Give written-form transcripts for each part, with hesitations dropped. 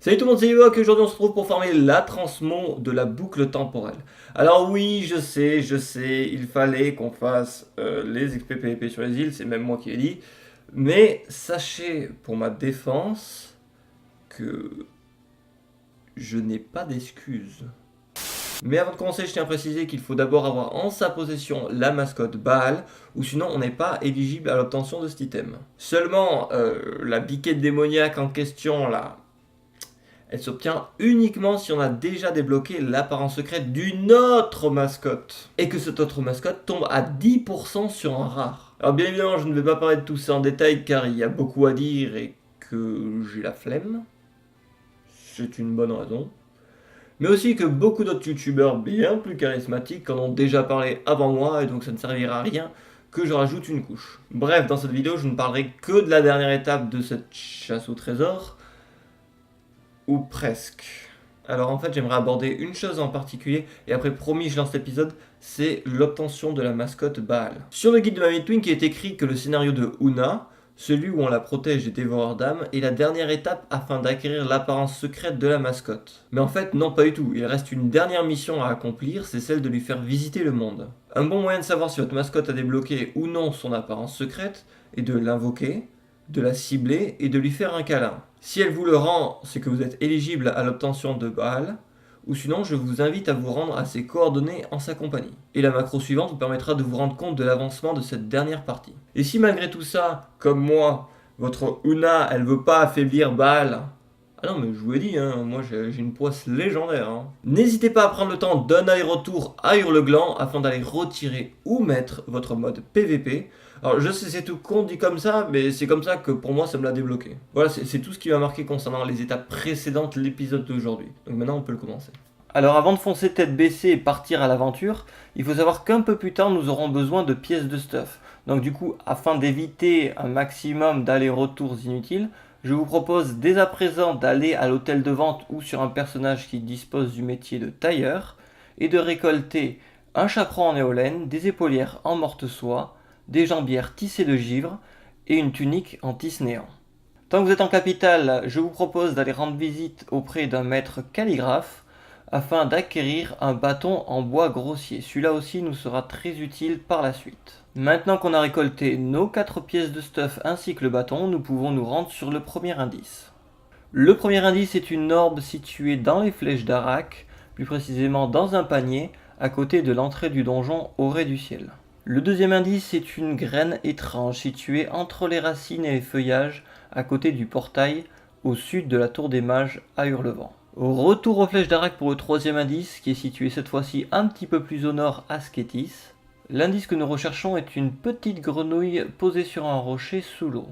Salut tout le monde, c'est Ewok et aujourd'hui on se retrouve pour former la transmon de la boucle temporelle. Alors oui, je sais, il fallait qu'on fasse les XP PvP sur les îles, c'est même moi qui l'ai dit. Mais sachez pour ma défense que je n'ai pas d'excuses. Mais avant de commencer, je tiens à préciser qu'il faut d'abord avoir en sa possession la mascotte Baal, ou sinon on n'est pas éligible à l'obtention de cet item. Seulement, la biquette démoniaque en question là, elle s'obtient uniquement si on a déjà débloqué l'apparence secrète d'une autre mascotte. Et que cette autre mascotte tombe à 10% sur un rare. Alors bien évidemment, je ne vais pas parler de tout ça en détail car il y a beaucoup à dire et que j'ai la flemme. C'est une bonne raison. Mais aussi que beaucoup d'autres youtubeurs bien plus charismatiques en ont déjà parlé avant moi et donc ça ne servira à rien que je rajoute une couche. Bref, dans cette vidéo, je ne parlerai que de la dernière étape de cette chasse au trésor. Ou presque. Alors en fait, j'aimerais aborder une chose en particulier, et après promis, je lance l'épisode, c'est l'obtention de la mascotte Baal. Sur le guide de Mamie Twink, il est écrit que le scénario de Una, celui où on la protège des dévoreurs d'âmes, est la dernière étape afin d'acquérir l'apparence secrète de la mascotte. Mais en fait, non pas du tout, il reste une dernière mission à accomplir, c'est celle de lui faire visiter le monde. Un bon moyen de savoir si votre mascotte a débloqué ou non son apparence secrète est de l'invoquer, de la cibler et de lui faire un câlin. Si elle vous le rend, c'est que vous êtes éligible à l'obtention de Baal, ou sinon je vous invite à vous rendre à ses coordonnées en sa compagnie. Et la macro suivante vous permettra de vous rendre compte de l'avancement de cette dernière partie. Et si malgré tout ça, comme moi, votre Una, elle veut pas affaiblir Baal, ah non mais je vous l'ai dit, hein, moi j'ai une poisse légendaire. Hein. N'hésitez pas à prendre le temps d'un aller-retour à Hurlegland afin d'aller retirer ou mettre votre mode PVP. Alors je sais c'est tout con dit comme ça, mais c'est comme ça que pour moi ça me l'a débloqué. Voilà, c'est tout ce qui m'a marqué concernant les étapes précédentes de l'épisode d'aujourd'hui. Donc maintenant on peut le commencer. Alors avant de foncer tête baissée et partir à l'aventure, il faut savoir qu'un peu plus tard nous aurons besoin de pièces de stuff. Donc du coup, afin d'éviter un maximum d'allers-retours inutiles, je vous propose dès à présent d'aller à l'hôtel de vente ou sur un personnage qui dispose du métier de tailleur et de récolter un chaperon en éolène, des épaulières en morte-soie, des jambières tissées de givre et une tunique en tisse néant. Tant que vous êtes en capitale, je vous propose d'aller rendre visite auprès d'un maître calligraphe afin d'acquérir un bâton en bois grossier. Celui-là aussi nous sera très utile par la suite. Maintenant qu'on a récolté nos 4 pièces de stuff ainsi que le bâton, nous pouvons nous rendre sur le premier indice. Le premier indice est une orbe située dans les flèches d'Arak, plus précisément dans un panier, à côté de l'entrée du donjon au ray du ciel. Le deuxième indice est une graine étrange située entre les racines et les feuillages, à côté du portail, au sud de la tour des mages à Hurlevent. Retour aux flèches d'Arak pour le troisième indice, qui est situé cette fois-ci un petit peu plus au nord à Sketis. L'indice que nous recherchons est une petite grenouille posée sur un rocher sous l'eau.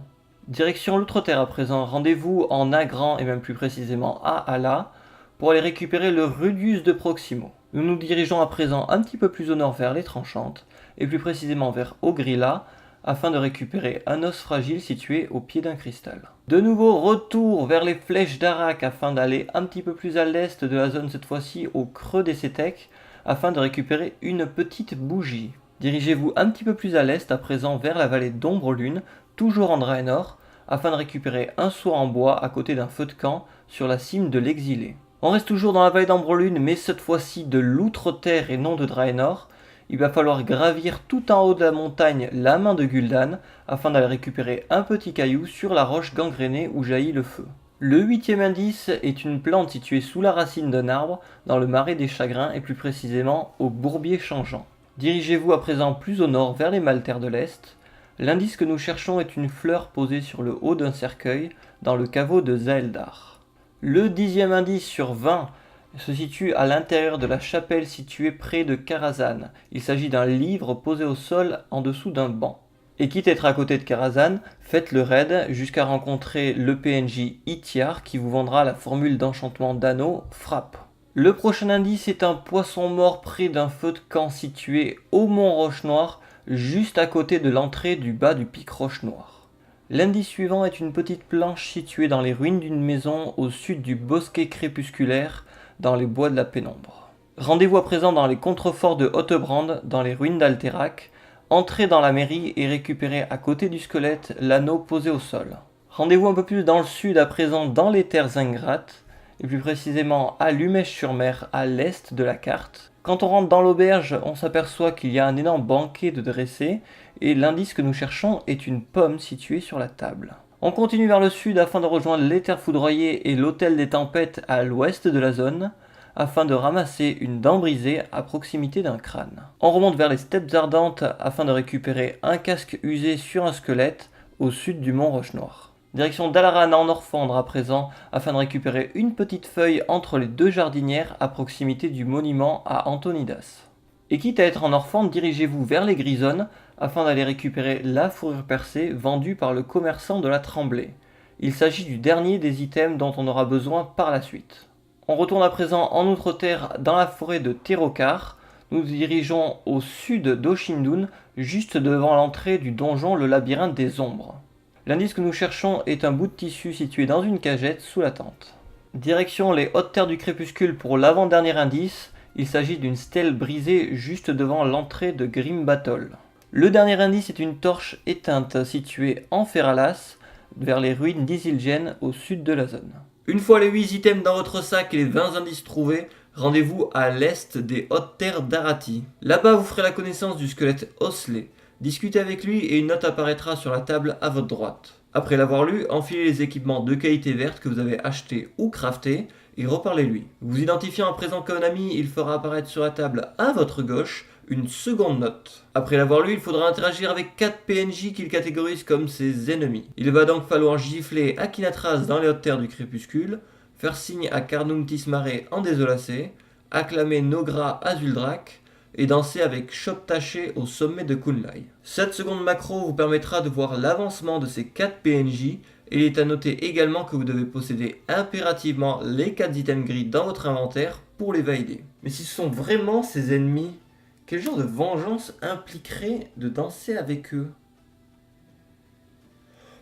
Direction l'Outre-Terre à présent, rendez-vous en Agran et même plus précisément à Ala pour aller récupérer le Rudius de Proximo. Nous nous dirigeons à présent un petit peu plus au nord vers les Tranchantes et plus précisément vers Ogrilla afin de récupérer un os fragile situé au pied d'un cristal. De nouveau retour vers les flèches d'Arak afin d'aller un petit peu plus à l'est de la zone cette fois-ci au creux des Cétèques afin de récupérer une petite bougie. Dirigez-vous un petit peu plus à l'est à présent vers la vallée d'Ombre-Lune, toujours en Draenor, afin de récupérer un seau en bois à côté d'un feu de camp sur la cime de l'Exilé. On reste toujours dans la vallée d'Ombre-Lune, mais cette fois-ci de l'Outre-Terre et non de Draenor. Il va falloir gravir tout en haut de la montagne la main de Gul'dan afin d'aller récupérer un petit caillou sur la roche gangrénée où jaillit le feu. Le huitième indice est une plante située sous la racine d'un arbre dans le marais des chagrins et plus précisément au bourbier changeant. Dirigez-vous à présent plus au nord vers les Maltaires de l'Est. L'indice que nous cherchons est une fleur posée sur le haut d'un cercueil dans le caveau de Zaeldar. Le dixième indice sur 20 se situe à l'intérieur de la chapelle située près de Karazhan. Il s'agit d'un livre posé au sol en dessous d'un banc. Et quitte à être à côté de Karazhan, faites le raid jusqu'à rencontrer le PNJ Itiar qui vous vendra la formule d'enchantement d'anneau Frappe. Le prochain indice est un poisson mort près d'un feu de camp situé au mont Roche-Noire, juste à côté de l'entrée du bas du pic Roche-Noire. L'indice suivant est une petite planche située dans les ruines d'une maison au sud du bosquet crépusculaire, dans les bois de la pénombre. Rendez-vous à présent dans les contreforts de Hottebrand, dans les ruines d'Alterac, entrez dans la mairie et récupérez à côté du squelette l'anneau posé au sol. Rendez-vous un peu plus dans le sud à présent dans les terres ingrates, et plus précisément à Lumèche-sur-Mer, à l'est de la carte. Quand on rentre dans l'auberge, on s'aperçoit qu'il y a un énorme banquet de dressés, et l'indice que nous cherchons est une pomme située sur la table. On continue vers le sud afin de rejoindre les Terres Foudroyées et l'Hôtel des Tempêtes à l'ouest de la zone, afin de ramasser une dent brisée à proximité d'un crâne. On remonte vers les Steppes Ardentes afin de récupérer un casque usé sur un squelette au sud du mont Roche-Noire. Direction Dalaran en Orfandre à présent, afin de récupérer une petite feuille entre les deux jardinières à proximité du monument à Antonidas. Et quitte à être en Orfandre, dirigez-vous vers les Grisonnes afin d'aller récupérer la fourrure percée vendue par le commerçant de la Tremblay. Il s'agit du dernier des items dont on aura besoin par la suite. On retourne à présent en Outre-Terre dans la forêt de Terokar. Nous nous dirigeons au sud d'Oshindun, juste devant l'entrée du donjon le labyrinthe des ombres. L'indice que nous cherchons est un bout de tissu situé dans une cagette sous la tente. Direction les hautes terres du crépuscule pour l'avant-dernier indice, il s'agit d'une stèle brisée juste devant l'entrée de Grim Battle. Le dernier indice est une torche éteinte située en Ferralas, vers les ruines d'Isilgen au sud de la zone. Une fois les 8 items dans votre sac et les 20 indices trouvés, rendez-vous à l'est des hautes terres d'Arati. Là-bas, vous ferez la connaissance du squelette Osley. Discutez avec lui et une note apparaîtra sur la table à votre droite. Après l'avoir lu, enfilez les équipements de qualité verte que vous avez achetés ou craftés et reparlez-lui. Vous identifiant à présent comme un ami, il fera apparaître sur la table à votre gauche une seconde note. Après l'avoir lu, il faudra interagir avec 4 PNJ qu'il catégorise comme ses ennemis. Il va donc falloir gifler Akinatras dans les hautes terres du crépuscule, faire signe à Carnum Tismare en désolacé, acclamer Nogra à Zuldrak, et danser avec Chop Taché au sommet de Kunlai. Cette seconde macro vous permettra de voir l'avancement de ces 4 PNJ, et il est à noter également que vous devez posséder impérativement les 4 items gris dans votre inventaire pour les valider. Mais si ce sont vraiment ces ennemis, quel genre de vengeance impliquerait de danser avec eux?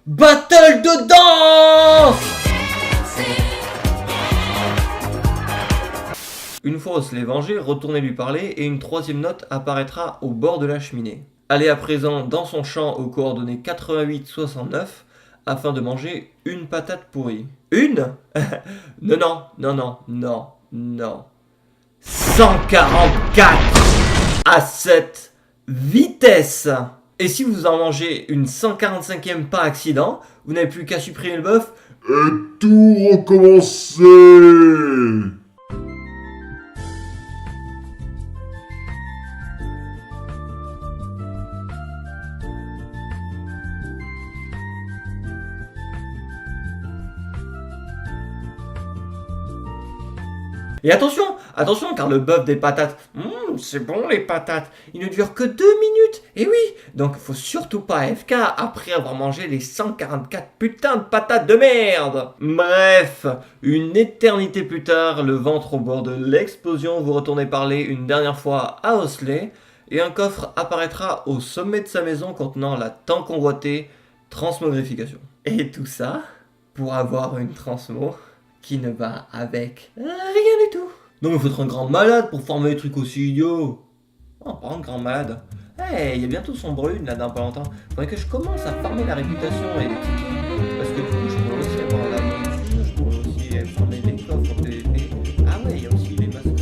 Battle de danse! Une fois Osley vengé, retournez lui parler et une troisième note apparaîtra au bord de la cheminée. Allez à présent dans son champ aux coordonnées 88-69 afin de manger une patate pourrie. Une? Non. 144 à cette vitesse! Et si vous en mangez une 145e par accident, vous n'avez plus qu'à supprimer le bœuf et tout recommencer! Et attention, car le bœuf des patates, c'est bon les patates, il ne dure que 2 minutes, et oui, donc faut surtout pas AFK après avoir mangé les 144 putains de patates de merde. Bref, une éternité plus tard, le ventre au bord de l'explosion, vous retournez parler une dernière fois à Osley, et un coffre apparaîtra au sommet de sa maison contenant la tant convoitée transmogrification. Et tout ça pour avoir une transmo qui ne va avec rien du tout. Non mais faut être un grand malade pour former des trucs aussi idiots. Oh, pas un grand malade. Il y a bientôt son brune là dans pas longtemps. Faudrait que je commence à farmer la réputation et les petits. Parce que du coup je peux aussi avoir la monture, je pourrais aussi farmer des coffres en PVP. Ah ouais, il y a aussi les mascottes.